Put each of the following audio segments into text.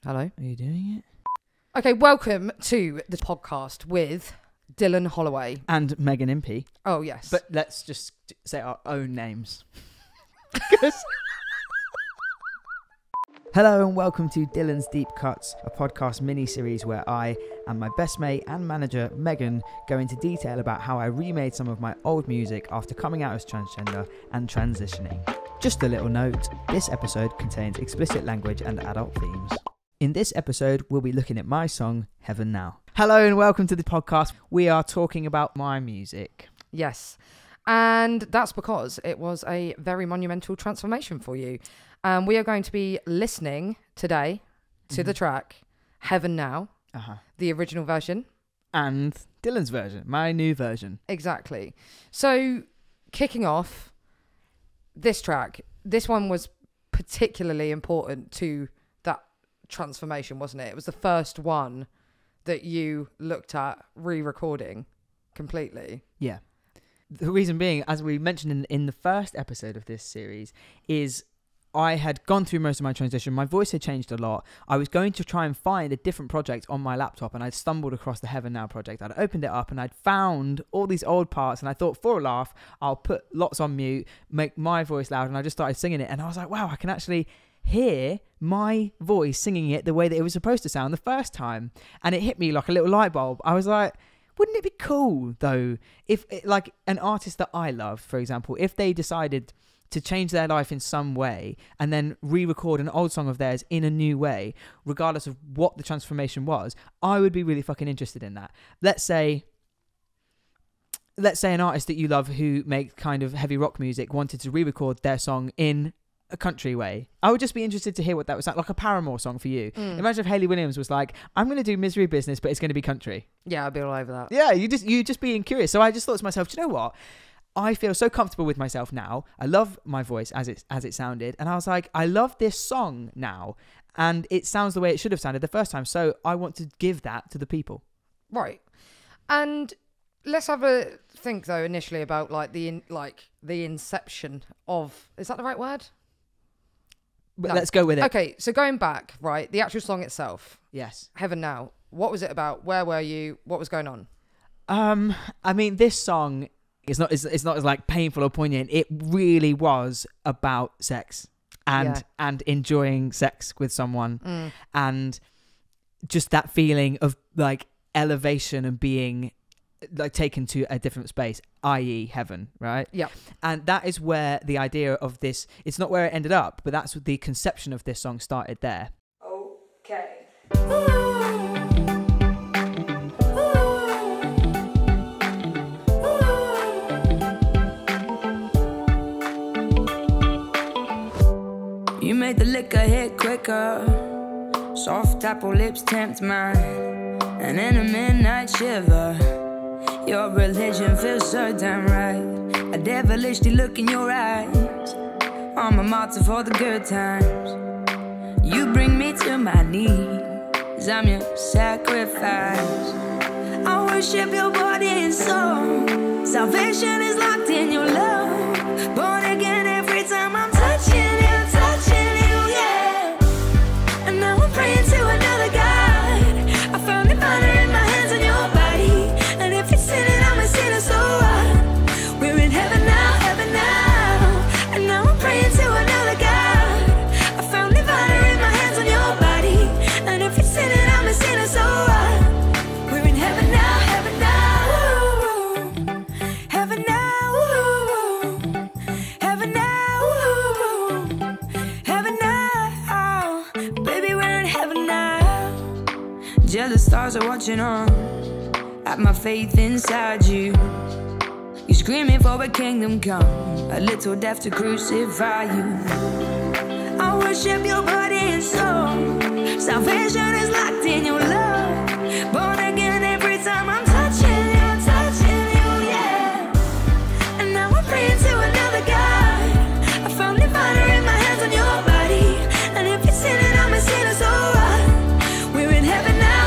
Hello. Are you doing it? Okay, welcome to the podcast with Dylan Holloway. And Megan Impey. Oh, yes. But let's just say our own names. Hello and welcome to Dylan's Deep Cuts, a podcast mini-series where I and my best mate and manager, Megan, go into detail about how I remade some of my old music after coming out as transgender and transitioning. Just a little note, this episode contains explicit language and adult themes. In this episode, we'll be looking at my song, Heaven Now. Hello and welcome to the podcast. We are talking about my music. Yes. And that's because it was a very monumental transformation for you. We are going to be listening today to the track Heaven Now, the original version. And Dylan's version, my new version. Exactly. So, kicking off this track, this one was particularly important to that transformation, wasn't it? It was the first one that you looked at re-recording completely. Yeah. The reason being, as we mentioned in the first episode of this series, is I had gone through most of my transition. My voice had changed a lot. I was going to try and find a different project on my laptop, and I'd stumbled across the Heaven Now project. I'd opened it up and I'd found all these old parts, and I thought, for a laugh, I'll put lots on mute, make my voice loud, and I just started singing it. And I was like, wow, I can actually hear my voice singing it the way that it was supposed to sound the first time. And it hit me like a little light bulb. I was like, wouldn't it be cool, though, if, like, an artist that I love, for example, if they decided to change their life in some way and then re-record an old song of theirs in a new way, regardless of what the transformation was, I would be really fucking interested in that. Let's say an artist that you love who makes kind of heavy rock music wanted to re-record their song in a country way. I would just be interested to hear what that was like a Paramore song for you. Imagine if Hayley Williams was like, I'm going to do Misery Business, but it's going to be country. Yeah, I'd be all over that. Yeah, you just being curious. So I just thought to myself, do you know what? I feel so comfortable with myself now. I love my voice as it sounded. And I was like, I love this song now. And it sounds the way it should have sounded the first time. So I want to give that to the people. Right. And let's have a think, though, initially about like the inception of... Is that the right word? But no. Let's go with it. Okay, so going back, right, the actual song itself. Yes. Heaven Now. What was it about? Where were you? What was going on? I mean, this song... It's not as like painful or poignant. It really was about sex and enjoying sex with someone and just that feeling of like elevation and being like taken to a different space, i.e. heaven, right? Yeah. And that is where the idea of this, it's not where it ended up, but that's the conception of this song started there. Okay. You made the liquor hit quicker. Soft apple lips tempt mine. And in a midnight shiver, your religion feels so damn right. A devilishly look in your eyes. I'm a martyr for the good times. You bring me to my knees. I'm your sacrifice. I worship your body and soul. Salvation is locked in your love. Born again every time I'm touching you. Praying to another God. I found the honor in my hands and your body. And if you're sinning, I'm a sinner, so what? We're in heaven now. And now I'm praying to another God. I found the honor in my hands and your body. And if you're sinning, I'm a sinner, so what? We're in heaven now. Ooh. Heaven now. Ooh. Heaven now. Ooh. Heaven now. Baby, we're heaven now. Jealous stars are watching on at my faith inside you. You're screaming for a kingdom come, a little death to crucify you. I worship your body and soul. Salvation is locked in your love. Born again every time I'm touching you, yeah. And now I'm praying to another God. I found the honor in my hands on your body. And if you're sinning, I'm a sinner, so what? We're in heaven now.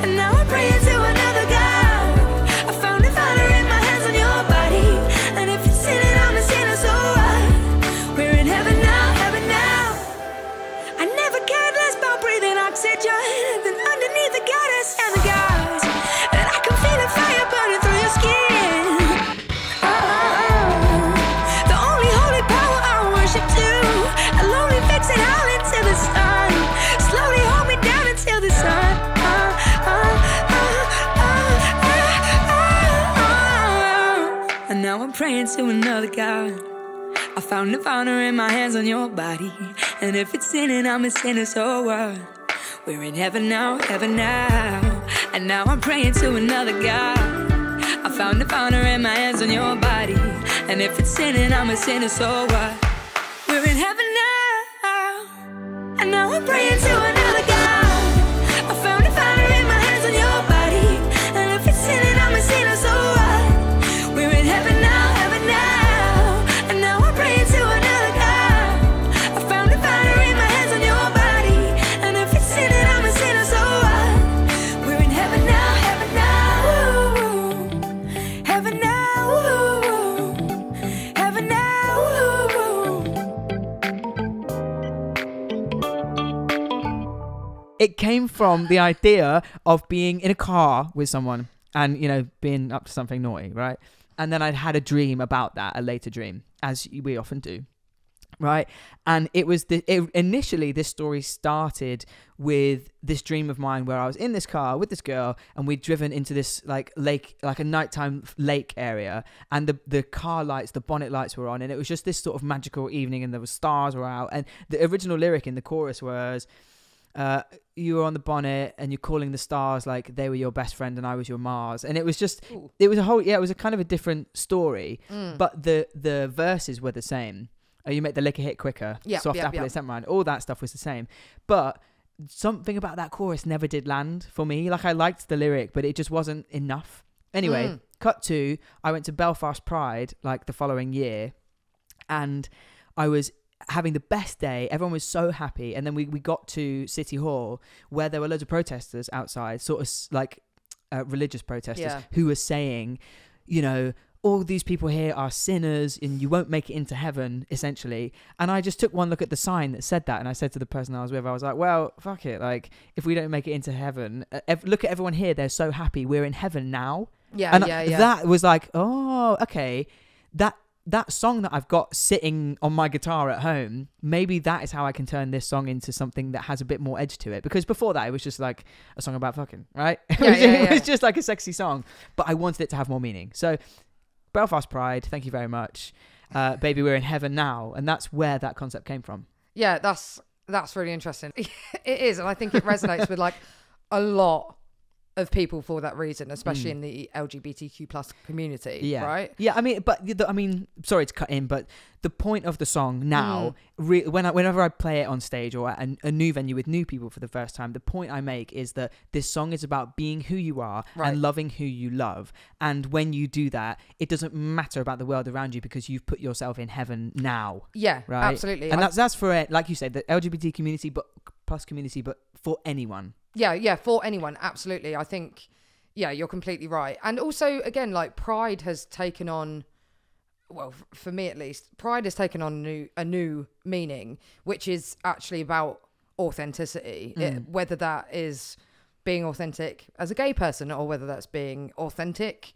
And now I'm praying to another God. I found the honor in my hands on your body. And if you're sinning, I'm a sinner, so what? We're in heaven now. I praying to another God. I found the founder in my hands on your body. And if it's sinning, I'm a sinner, so what? We're in heaven now, heaven now. And now I'm praying to another God. I found the founder in my hands on your body. And if it's sinning, I'm a sinner, so what? We're in heaven now. And now I'm praying to another God. I found the founder in my hands on your body. And if it's sinning, I'm a sinner, so what? We're in heaven now, heaven now. And now I'm praying to another God. I found the founder in my hands on your body. And if it's sinning, I'm a sinner, so what? We're in heaven now, heaven now. Heaven now. Heaven now. It came from the idea of being in a car with someone and, you know, being up to something naughty, right? And then I'd had a dream about that, a later dream, as we often do, right? And initially this story started with this dream of mine where I was in this car with this girl and we'd driven into this like lake, like a nighttime lake area, and the car lights, the bonnet lights were on, and it was just this sort of magical evening, and there were stars were out, and the original lyric in the chorus was, you were on the bonnet and you're calling the stars like they were your best friend and I was your Mars. And it was just, Ooh. it was it was a kind of a different story, but the verses were the same. You make the liquor hit quicker, soft apple is scent mine, all that stuff was the same. But something about that chorus never did land for me. Like I liked the lyric, but it just wasn't enough. Anyway, cut to, I went to Belfast Pride like the following year, and I was having the best day. Everyone was so happy, and then we got to City Hall where there were loads of protesters outside, sort of like religious protesters, who were saying, you know, all these people here are sinners and you won't make it into heaven, essentially. And I just took one look at the sign that said that, and I said to the person I was with, I was like, well, fuck it, like if we don't make it into heaven, look at everyone here, they're so happy, we're in heaven now. That was like, oh, okay, that song that I've got sitting on my guitar at home, maybe that is how I can turn this song into something that has a bit more edge to it. Because before that, it was just like a song about fucking, right? It was just like a sexy song, but I wanted it to have more meaning. So Belfast Pride, thank you very much. Baby, we're in heaven now. And that's where that concept came from. Yeah, that's really interesting. It is, and I think it resonates with like a lot of people for that reason, especially in the LGBTQ plus community, right? Yeah, I mean, sorry to cut in, but the point of the song now, whenever I play it on stage or at a new venue with new people for the first time, the point I make is that this song is about being who you are and loving who you love. And when you do that, it doesn't matter about the world around you because you've put yourself in heaven now. Yeah, right? Absolutely. And that's for, like you said, the LGBT community, but plus community, but for anyone. Yeah, for anyone, absolutely. I think, you're completely right. And also, again, like Pride has taken on, well, for me at least, Pride has taken on a new meaning, which is actually about authenticity. Whether that is being authentic as a gay person or whether that's being authentic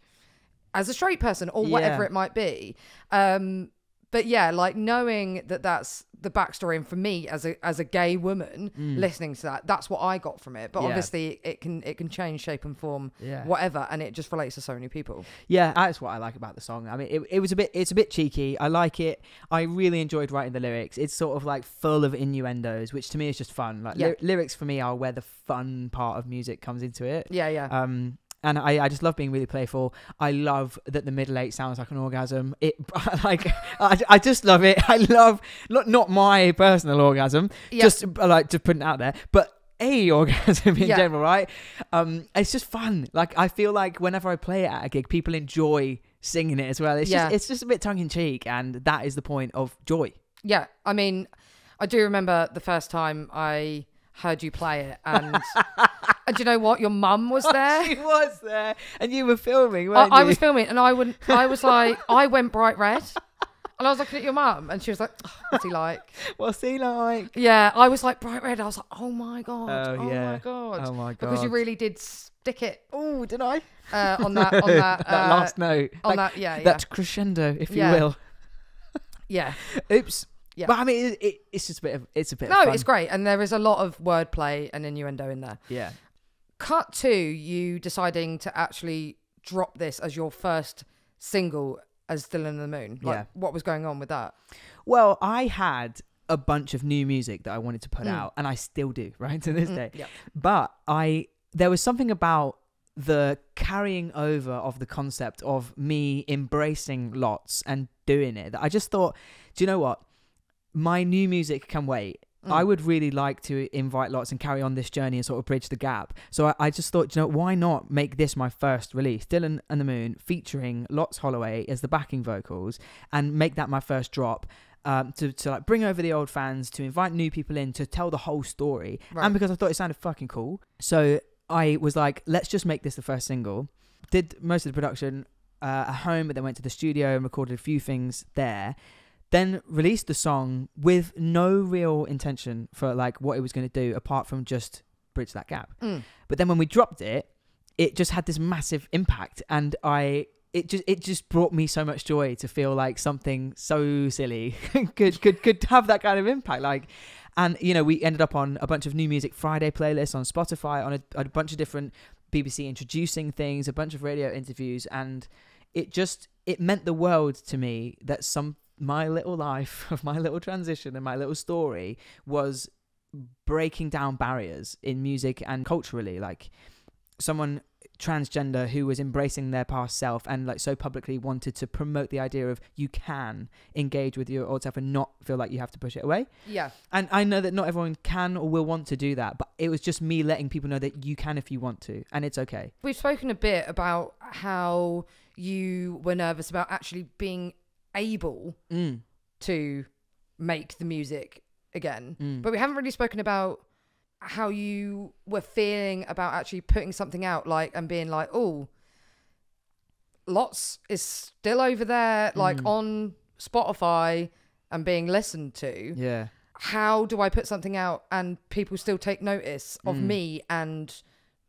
as a straight person or whatever it might be. But yeah, like knowing that that's the backstory, and for me as a gay woman listening to that, that's what I got from it. But obviously it can change shape and form, whatever, and it just relates to so many people. Yeah, that's what I like about the song. I mean, it's a bit cheeky. I like it. I really enjoyed writing the lyrics. It's sort of like full of innuendos, which to me is just fun. Like lyrics for me are where the fun part of music comes into it. And I just love being really playful. I love that the middle eight sounds like an orgasm. I just love it. I love not my personal orgasm, just like to put it out there, but a orgasm in general, right? It's just fun. Like I feel like whenever I play it at a gig, people enjoy singing it as well. It's just a bit tongue in cheek, and that is the point of joy. Yeah, I mean, I do remember the first time I heard you play it, and and do you know what? Your mum was there. She was there, and you were filming, weren't you? I was filming, and I was like, I went bright red, and I was looking at your mum, and she was like, oh, "What's he like? What's he like?" Yeah, I was like bright red. I was like, "Oh my god! Oh my god! Oh my god!" Because you really did stick it. Oh, did I? On that that last note. On that crescendo, if you will. Yeah. Oops. Yeah. But I mean, it's just a bit of fun. It's great. And there is a lot of wordplay and innuendo in there. Yeah. Cut to you deciding to actually drop this as your first single as Dylan and the Moon? Like, Yeah. what was going on with that? Well, I had a bunch of new music that I wanted to put out, and I still do, right, to this day. Yeah. But there was something about the carrying over of the concept of me embracing lots and doing it that I just thought, do you know what? My new music can wait. I would really like to invite lots and carry on this journey and sort of bridge the gap. So I just thought, you know, why not make this my first release, Dylan and the Moon, featuring Lots Holloway as the backing vocals, and make that my first drop. To like bring over the old fans, to invite new people in, to tell the whole story. Right. And because I thought it sounded fucking cool. So I was like, let's just make this the first single. Did most of the production at home, but then went to the studio and recorded a few things there. Then released the song with no real intention for like what it was going to do apart from just bridge that gap. But then when we dropped it, it just had this massive impact, and it just brought me so much joy to feel like something so silly could have that kind of impact. Like, and you know, we ended up on a bunch of New Music Friday playlists on Spotify, on a bunch of different BBC introducing things, a bunch of radio interviews, and it meant the world to me that my little life of my little transition and my little story was breaking down barriers in music and culturally. Like, someone transgender who was embracing their past self and like so publicly wanted to promote the idea of you can engage with your old self and not feel like you have to push it away. Yeah. And I know that not everyone can or will want to do that, but it was just me letting people know that you can if you want to, and it's okay. We've spoken a bit about how you were nervous about actually being able to make the music again, but we haven't really spoken about how you were feeling about actually putting something out, like, and being like, oh, Lots is still over there, like on Spotify and being listened to. Yeah. How do I put something out and people still take notice of me and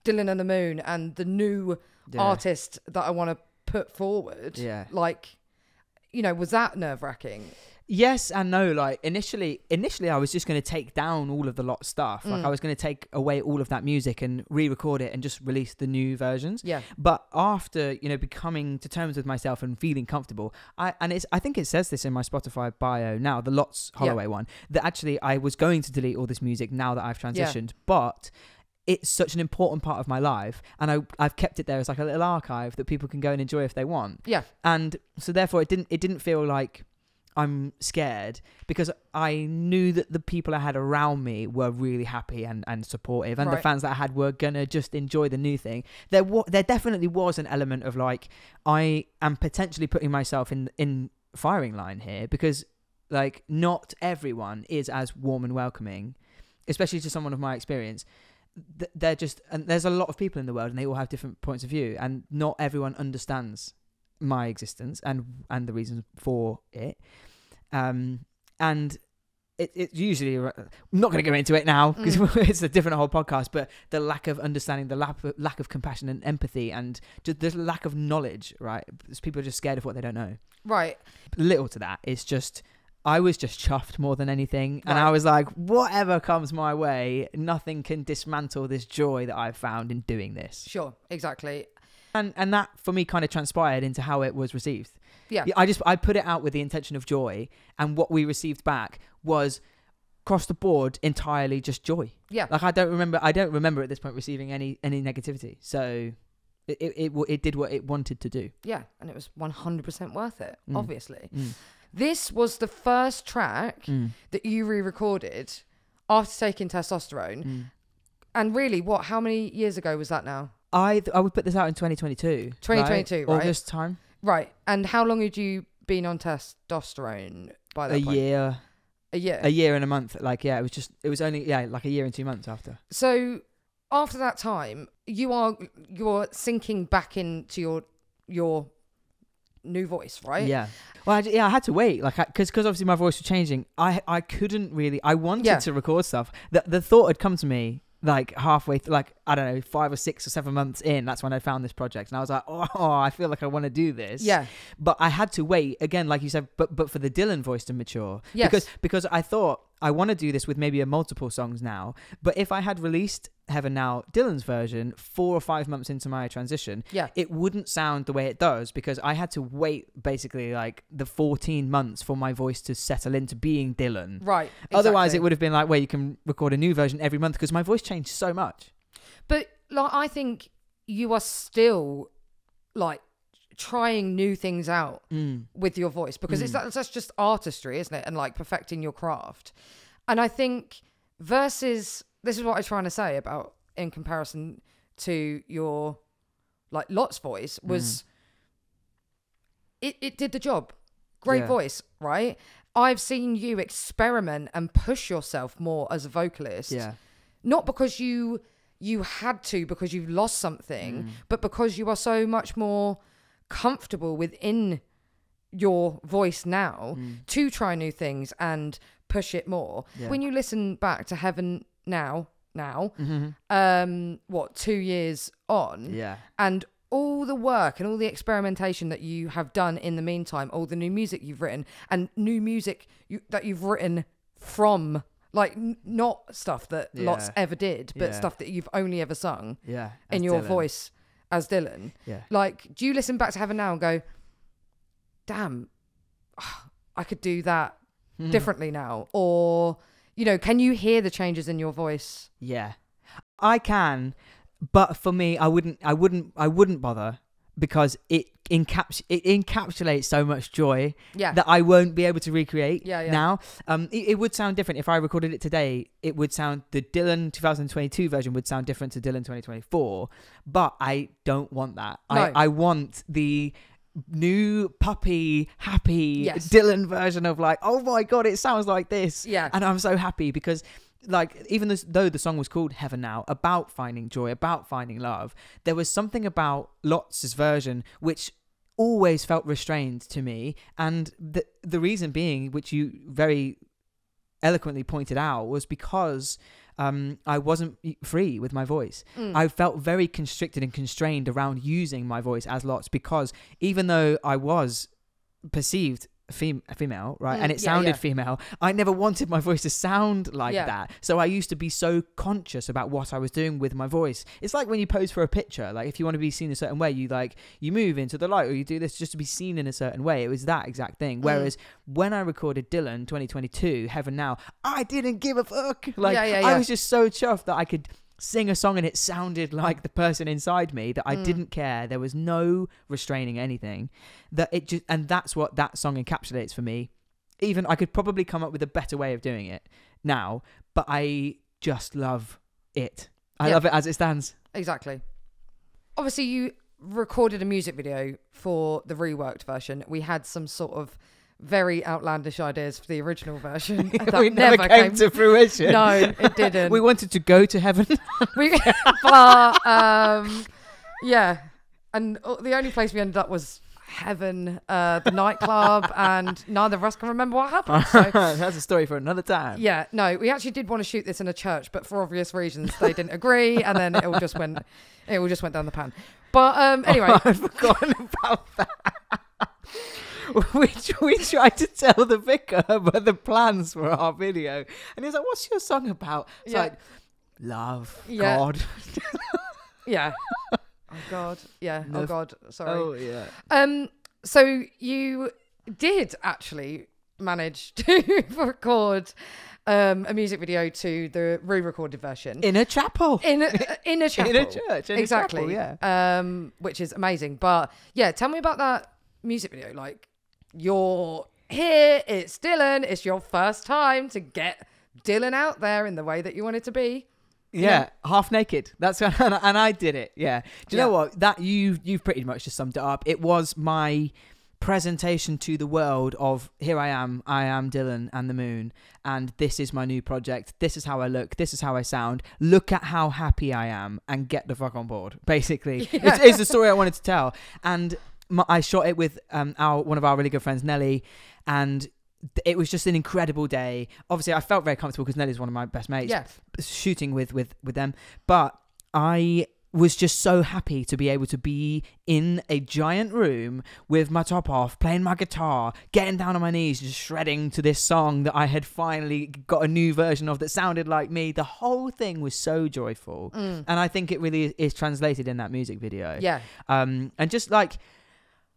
Dylan and the Moon and the new artist that I want to put forward? Yeah. Like, you know, was that nerve-wracking? Yes and no. Like initially I was just going to take down all of the Lot stuff. Like I was going to take away all of that music and re-record it and just release the new versions. Yeah. But after, you know, becoming to terms with myself and feeling comfortable, I think it says this in my Spotify bio now, the Lots Holloway one, that actually I was going to delete all this music now that I've transitioned, but it's such an important part of my life, and I've kept it there as like a little archive that people can go and enjoy if they want. Yeah. And so therefore it didn't feel like I'm scared, because I knew that the people I had around me were really happy and supportive, and the fans that I had were gonna just enjoy the new thing. There definitely was an element of like, I am potentially putting myself in firing line here, because like not everyone is as warm and welcoming, especially to someone of my experience. They're just, and there's a lot of people in the world and they all have different points of view, and not everyone understands my existence and the reasons for it, and it usually, I'm not going to go into it now because it's a different whole podcast, but the lack of understanding, the lack of compassion and empathy, and just the lack of knowledge, right? Because people are just scared of what they don't know. Right. Little to that, it's just, I was just chuffed more than anything, and I was like, whatever comes my way, nothing can dismantle this joy that I've found in doing this. Sure, exactly. And that for me kind of transpired into how it was received. Yeah. I put it out with the intention of joy, and what we received back was across the board entirely just joy. Yeah. Like I don't remember at this point receiving any negativity. So it did what it wanted to do. Yeah, and it was 100% worth it, obviously. This was the first track that you re-recorded after taking testosterone. And really, how many years ago was that now? I would put this out in 2022. 2022, right? August time. Right. And how long had you been on testosterone by that point? A year and a month. Like, yeah, it was only like a year and 2 months after. So after that time, you're sinking back into your new voice, right? Yeah. Well, I had to wait, like, because obviously my voice was changing. I couldn't really. I wanted to record stuff. The thought had come to me like halfway, like I don't know, 5 or 6 or 7 months in. That's when I found this project, and I was like, oh, I feel like I want to do this. Yeah. But I had to wait again, like you said, but for the Dylan voice to mature. Yes. Because I thought I want to do this with maybe a multiple songs now. But if I had released Heaven Now, Dylan's version, 4 or 5 months into my transition, it wouldn't sound the way it does, because I had to wait basically like the 14 months for my voice to settle into being Dylan. Right. Exactly. Otherwise, it would have been like, well, you can record a new version every month, because my voice changed so much. But like, I think you are still like trying new things out with your voice, because that's just artistry, isn't it? And like perfecting your craft. And I think versus, this is what I'm trying to say about in comparison to your like Lot's voice, was it did the job. Great voice, right? I've seen you experiment and push yourself more as a vocalist. Yeah. Not because you had to, because you've lost something, but because you are so much more comfortable within your voice now to try new things and push it more. When you listen back to Heaven Now, 2 years on, and all the work and all the experimentation that you have done in the meantime, all the new music you've written, and new music that you've written from, like, not stuff that Lots ever did, but stuff that you've only ever sung in your voice as Dylan. Like, do you listen back to Heaven Now and go, damn, I could do that differently now? Or, you know, can you hear the changes in your voice? Yeah, I can, but for me, I wouldn't bother, because it encapsulates so much joy that I won't be able to recreate now. It would sound different if I recorded it today. It would sound, the Dylan 2022 version would sound different to Dylan 2024, but I don't want that. No. I want the new puppy happy Dylan version of like, oh my god, it sounds like this, and I'm so happy, because like, even though the song was called Heaven Now, about finding joy, about finding love, there was something about Lots' version which always felt restrained to me, and the reason being, which you very eloquently pointed out, was because I wasn't free with my voice. I felt very constricted and constrained around using my voice as Lots, because even though I was perceived female, right, and it sounded female, I never wanted my voice to sound like that. So I used to be so conscious about what I was doing with my voice. It's like when you pose for a picture, like if you want to be seen a certain way, you move into the light, or you do this just to be seen in a certain way. It was that exact thing. Whereas when I recorded Dylan 2022 Heaven Now, I didn't give a fuck. Like, I was just so chuffed that I could sing a song and it sounded like the person inside me, that I didn't care. There was no restraining anything. And that's what that song encapsulates for me. Even I could probably come up with a better way of doing it now, but I just love it. I love it as it stands. Exactly. Obviously, you recorded a music video for the reworked version. We had some sort of very outlandish ideas for the original version. That we never came to fruition. No, it didn't. We wanted to go to heaven. And the only place we ended up was Heaven, the nightclub, and neither of us can remember what happened. So that's a story for another time. Yeah, no, we actually did want to shoot this in a church, but for obvious reasons they didn't agree, and then it all just went down the pan. But anyway, I've forgotten about that. Which we tried to tell the vicar about the plans for our video, and he's like, "What's your song about?" It's like, love, God. Yeah. Oh God. Yeah. Oh God. Sorry. Oh yeah. So you did actually manage to record a music video to the re-recorded version in a chapel, in a chapel, in a church, exactly. A chapel, which is amazing. But yeah, tell me about that music video. Like, you're here, it's Dylan, it's your first time to get Dylan out there in the way that you want it to be. Yeah, half naked. That's and I did it. Yeah. Do you know what? That you've pretty much just summed it up. It was my presentation to the world of, here I am Dylan and the Moon, and this is my new project. This is how I look. This is how I sound. Look at how happy I am, and get the fuck on board. Basically, it's the story I wanted to tell. And I shot it with one of our really good friends, Nelly, and it was just an incredible day. Obviously, I felt very comfortable because Nelly's one of my best mates. Yeah. Shooting with them, but I was just so happy to be able to be in a giant room with my top off, playing my guitar, getting down on my knees, just shredding to this song that I had finally got a new version of that sounded like me. The whole thing was so joyful. And I think it really is translated in that music video. Yeah. And just like,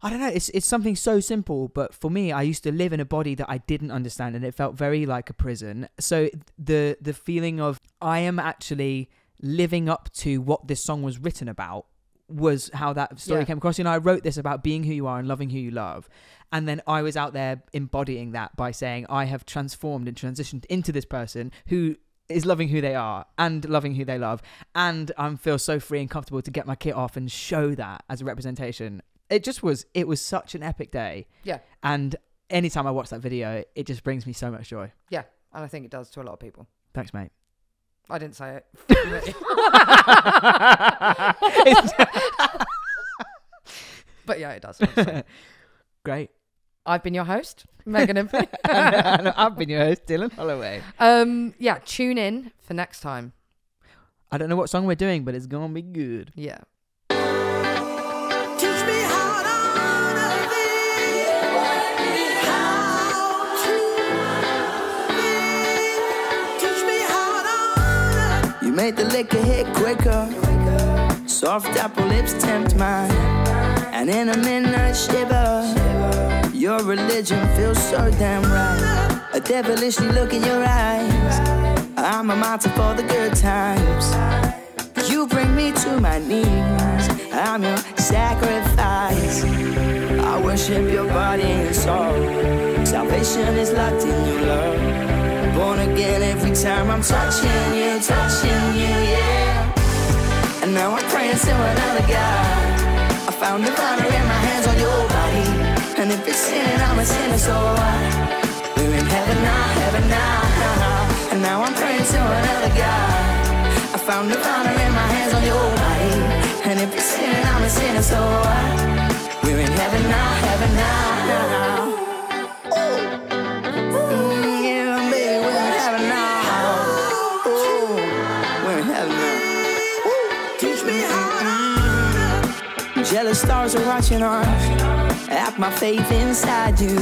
I don't know, it's something so simple, but for me, I used to live in a body that I didn't understand, and it felt very like a prison. So the feeling of I am actually living up to what this song was written about was how that story came across. You know, I wrote this about being who you are and loving who you love, and then I was out there embodying that by saying I have transformed and transitioned into this person who is loving who they are and loving who they love, and I feel so free and comfortable to get my kit off and show that as a representation. It was such an epic day. Yeah. And anytime I watch that video, it just brings me so much joy. Yeah, and I think it does to a lot of people. Thanks, mate. I didn't say it. But yeah, it does. Great. I've been your host, Megan and I've been your host, Dylan Holloway. Yeah, tune in for next time. I don't know what song we're doing, but it's gonna be good. Yeah. Make the liquor hit quicker. Soft apple lips tempt mine, and in a midnight shiver, your religion feels so damn right. A devilishly look in your eyes. I'm a martyr for the good times. You bring me to my knees. I'm your sacrifice. I worship your body and soul. Salvation is locked in your love. Born again every time I'm touching you, yeah. And now I'm praying to another God. I found the honor in my hands on your body. And if it's sin, I'm a sinner, so we're in heaven now. And now I'm praying to another God. I found the honor in my hands on your body. And if it's sin, I'm a sinner, so we're in heaven now. Jealous stars are watching us at my faith inside you.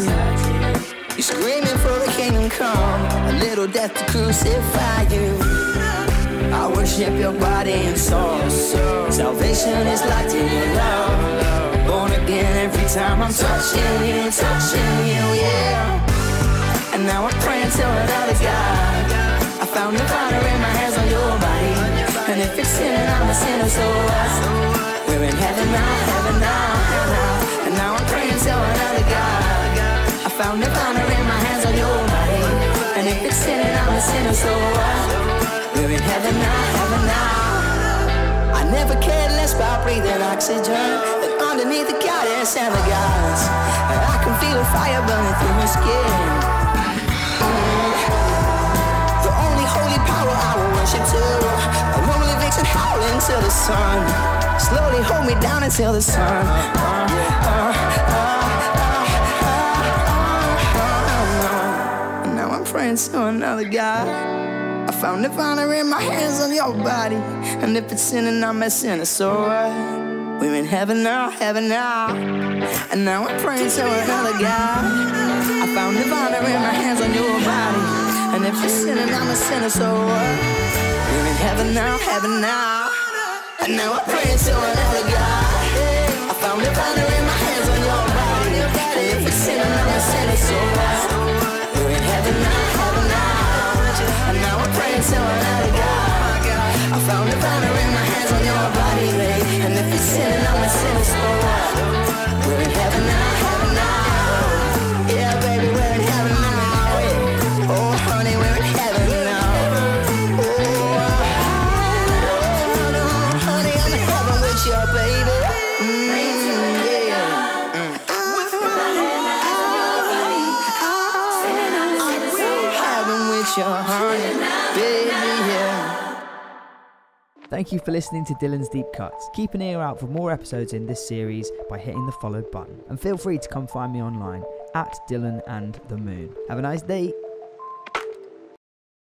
You're screaming for the kingdom come, a little death to crucify you. I worship your body and soul. Salvation is locked in your love. Born again every time I'm touching you, yeah. And now I'm praying to another God. I found the honor in my hands on your body. And if it's sin, I'm a sinner, so we're in heaven now. And now I'm praying to another God. I found the honor in my hands on your body. And if it's sin, I'm a sinner, so we're in heaven now. I never cared less about breathing oxygen than underneath the goddess and the gods. And I can feel the fire burning through my skin. The only holy power I will worship to. A lonely vixen howling to the sun. Slowly hold me down until the sun. And now I'm praying to another God. I found the honor in my hands on your body. And if it's sinning, I'm a sinner, so we're in heaven now. And now I'm praying to another God. I found the honor in my hands on your body. And if it's sinning, I'm a sinner, so we're in heaven now. And now I'm praying to another God. I found the honor in my hands on your body. And if it's sin, I'm a sinner, so we're in heaven now. And now I'm praying to another God. I found the honor in my hands on your body. And if it's sin, I'm a sinner, so we're in heaven now. Yeah, baby, we're in heaven now. Oh, honey, we're in heaven now. Your baby, with your honey, baby, yeah. Thank you for listening to Dylan's Deep Cuts. Keep an ear out for more episodes in this series by hitting the follow button, and feel free to come find me online at Dylan and the Moon. Have a nice day.